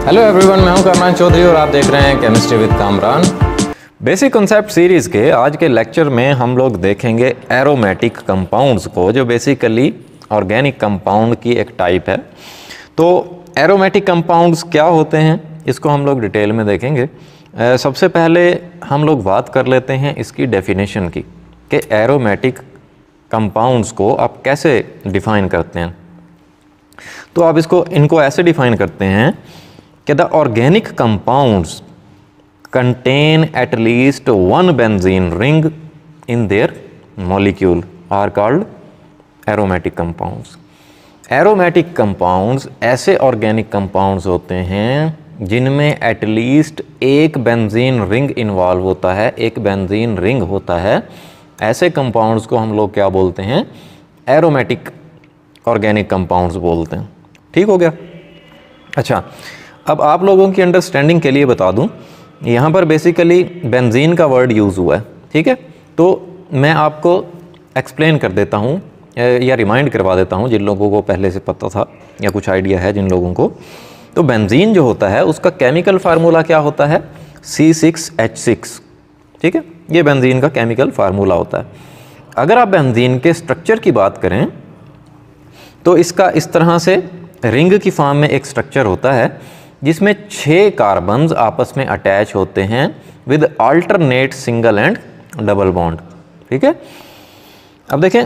Hello everyone, मैं हूं करमान चौधरी और आप देख रहे हैं chemistry with Kamran. Basic concept series के आज के लेक्चर में हम लोग देखेंगे एरोमेटिक कंपाउंड्स को, जो बेसिकली ऑर्गेनिक कंपाउंड की एक टाइप है। तो एरोमेटिक कंपाउंड्स क्या होते हैं इसको हम लोग डिटेल में देखेंगे। सबसे पहले हम लोग बात कर लेते हैं इसकी डेफिनेशन की कि एरोमेटिक कंपाउंड्स को आप कैसे डिफ़ाइन करते हैं। तो आप इनको ऐसे डिफ़ाइन करते हैं कि the organic compounds contain at least one benzene ring in their molecule are called aromatic compounds. Aromatic compounds ऐसे ऑर्गेनिक कंपाउंड्स होते हैं जिनमें एटलीस्ट एक बेंजीन रिंग इन्वॉल्व होता है, एक बेंजीन रिंग होता है। ऐसे कंपाउंड्स को हम लोग क्या बोलते हैं? एरोमेटिक ऑर्गेनिक कंपाउंड्स बोलते हैं। ठीक हो गया। अच्छा, अब आप लोगों की अंडरस्टैंडिंग के लिए बता दूं, यहाँ पर बेसिकली बेंजीन का वर्ड यूज़ हुआ है। ठीक है, तो मैं आपको एक्सप्लेन कर देता हूँ या रिमाइंड करवा देता हूँ जिन लोगों को पहले से पता था या कुछ आइडिया है जिन लोगों को। तो बेंजीन जो होता है उसका केमिकल फार्मूला क्या होता है? C6H6। ठीक है, ये बेंजीन का केमिकल फार्मूला होता है। अगर आप बेंजीन के स्ट्रक्चर की बात करें तो इसका इस तरह से रिंग की फॉर्म में एक स्ट्रक्चर होता है जिसमें 6 कार्बन्स आपस में अटैच होते हैं with alternate single and double bond. ठीक है, अब देखें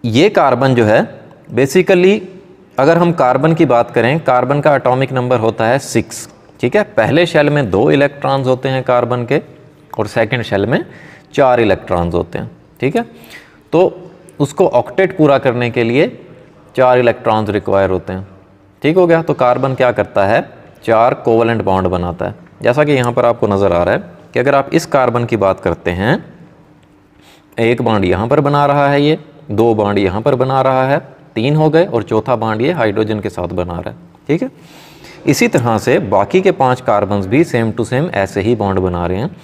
ये कार्बन जो है बेसिकली, अगर हम कार्बन की बात करें, कार्बन का एटॉमिक नंबर होता है 6। ठीक है, पहले शेल में 2 इलेक्ट्रॉन्स होते हैं कार्बन के और सेकंड शेल में 4 इलेक्ट्रॉन्स होते हैं। ठीक है, तो उसको ऑक्टेट पूरा करने के लिए 4 इलेक्ट्रॉन्स रिक्वायर होते हैं। ठीक हो गया। तो कार्बन क्या करता है? 4 कोवलेंट बॉन्ड बनाता है। जैसा कि यहाँ पर आपको नज़र आ रहा है कि अगर आप इस कार्बन की बात करते हैं, एक बॉन्ड यहाँ पर बना रहा है, ये 2 बॉन्ड यहाँ पर बना रहा है, 3 हो गए, और चौथा बॉन्ड ये हाइड्रोजन के साथ बना रहा है। ठीक है, इसी तरह से बाकी के 5 कार्बन्स भी सेम टू सेम ऐसे ही बॉन्ड बना रहे हैं।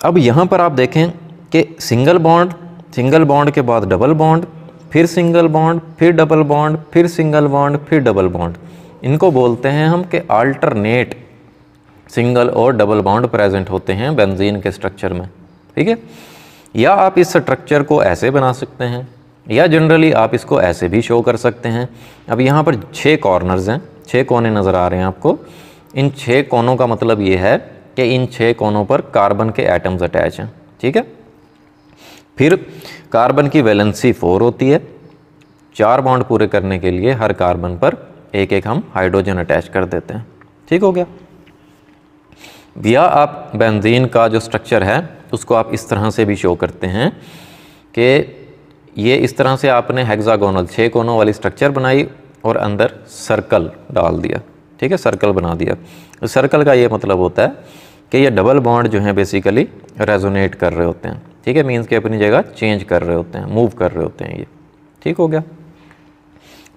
अब यहाँ पर आप देखें कि सिंगल बॉन्ड के बाद डबल बॉन्ड, फिर सिंगल बॉन्ड, फिर डबल बॉन्ड, फिर सिंगल बॉन्ड, फिर डबल बॉन्ड। इनको बोलते हैं हम कि अल्टरनेट सिंगल और डबल बॉन्ड प्रेजेंट होते हैं बेंजीन के स्ट्रक्चर में। ठीक है, या आप इस स्ट्रक्चर को ऐसे बना सकते हैं या जनरली आप इसको ऐसे भी शो कर सकते हैं। अब यहाँ पर 6 कॉर्नर्स हैं, 6 कोने नज़र आ रहे हैं आपको। इन 6 कोनों का मतलब ये है कि इन 6 कोनों पर कार्बन के एटम्स अटैच हैं। ठीक है, फिर कार्बन की वैलेंसी 4 होती है। 4 बॉन्ड पूरे करने के लिए हर कार्बन पर एक एक हम हाइड्रोजन अटैच कर देते हैं। ठीक हो गया। या आप बेंजीन का जो स्ट्रक्चर है उसको आप इस तरह से भी शो करते हैं कि ये इस तरह से आपने हेक्सागोनल 6 कोनों वाली स्ट्रक्चर बनाई और अंदर सर्कल डाल दिया। ठीक है, सर्कल बना दिया। सर्कल का ये मतलब होता है कि ये डबल बॉन्ड जो हैं बेसिकली रेजोनेट कर रहे होते हैं। ठीक है, मीन्स कि अपनी जगह चेंज कर रहे होते हैं, मूव कर रहे होते हैं ये। ठीक हो गया।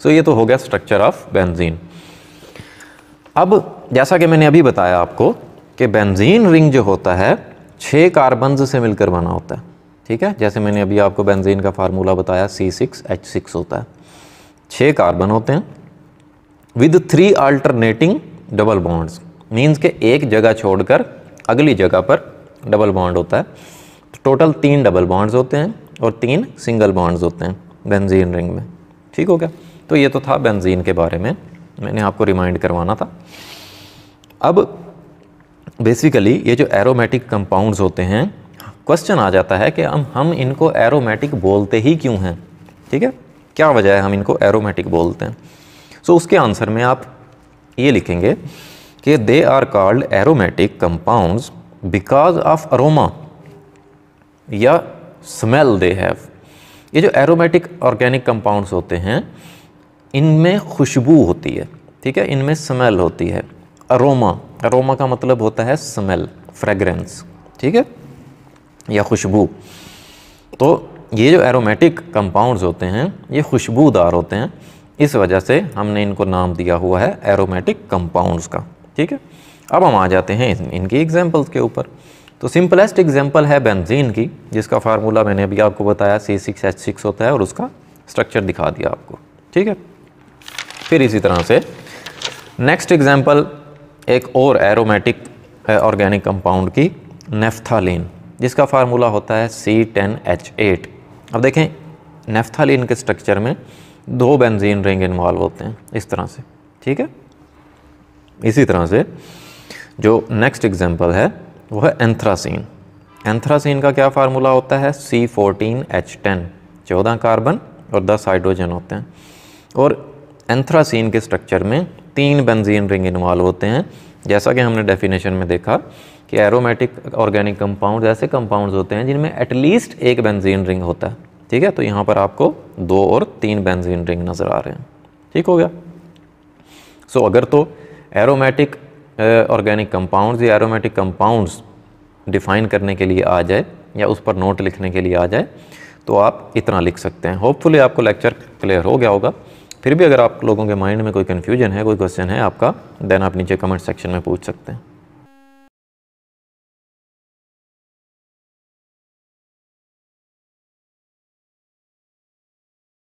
सो ये तो हो गया स्ट्रक्चर ऑफ बेंजीन। अब जैसा कि मैंने अभी बताया आपको कि बेंजीन रिंग जो होता है 6 कार्बन्स से मिलकर बना होता है। ठीक है, जैसे मैंने अभी आपको बेंजीन का फार्मूला बताया, C6H6 होता है। 6 कार्बन होते हैं with 3 alternating double bonds, means के एक जगह छोड़कर अगली जगह पर डबल बॉन्ड होता है। तो टोटल 3 डबल बॉन्ड्स होते हैं और 3 सिंगल बॉन्ड्स होते हैं बेंजीन रिंग में। ठीक हो गया। तो ये तो था बेंजीन के बारे में, मैंने आपको रिमाइंड करवाना था। अब बेसिकली ये जो एरोमेटिक कंपाउंड्स होते हैं, क्वेश्चन आ जाता है कि हम इनको एरोमेटिक बोलते ही क्यों हैं? ठीक है, क्या वजह है हम इनको एरोमेटिक बोलते हैं? सो उसके आंसर में आप ये लिखेंगे कि they are called aromatic compounds because of aroma या स्मेल दे हैव। ये जो एरोमेटिक ऑर्गेनिक कंपाउंड्स होते हैं इनमें खुशबू होती है। ठीक है, इनमें स्मेल होती है। अरोमा का मतलब होता है स्मेल, फ्रेग्रेंस। ठीक है, या खुशबू। तो ये जो एरोमेटिक कंपाउंड्स होते हैं ये खुशबूदार होते हैं, इस वजह से हमने इनको नाम दिया हुआ है एरोमेटिक कंपाउंड्स का। ठीक है, अब हम आ जाते हैं इनकी एग्जांपल्स के ऊपर। तो सिंपलेस्ट एग्जांपल है बेंजीन की, जिसका फार्मूला मैंने अभी आपको बताया C6H6 होता है और उसका स्ट्रक्चर दिखा दिया आपको। ठीक है, फिर इसी तरह से नेक्स्ट एग्जांपल एक और एरोमेटिक ऑर्गेनिक कंपाउंड की, नेफ्थालीन, जिसका फार्मूला होता है C10H8। अब देखें नेफ्थालीन के स्ट्रक्चर में 2 बेंजीन रिंग इन्वॉल्व होते हैं इस तरह से, ठीक है। इसी तरह से जो नेक्स्ट एग्जांपल है वो है एंथ्रासीन। एंथ्रासीन का क्या फार्मूला होता है C14H10, 14 कार्बन और 10 हाइड्रोजन होते हैं। और एंथ्रासीन के स्ट्रक्चर में 3 बेंजीन रिंग इन्वॉल्व होते हैं। जैसा कि हमने डेफिनेशन में देखा कि एरोमेटिक ऑर्गेनिक कंपाउंड ऐसे कंपाउंड्स होते हैं जिनमें एटलीस्ट एक बेंजीन रिंग होता है, ठीक है। तो यहाँ पर आपको 2 और 3 बेंजीन रिंग नज़र आ रहे हैं, ठीक हो गया। सो अगर तो एरोमेटिक ऑर्गेनिक कंपाउंड्स या एरोमेटिक कंपाउंड्स डिफ़ाइन करने के लिए आ जाए या उस पर नोट लिखने के लिए आ जाए तो आप इतना लिख सकते हैं। होपफुली आपको लेक्चर क्लियर हो गया होगा। फिर भी अगर आप लोगों के माइंड में कोई कन्फ्यूजन है, कोई क्वेश्चन है आपका, देन आप नीचे कमेंट सेक्शन में पूछ सकते हैं।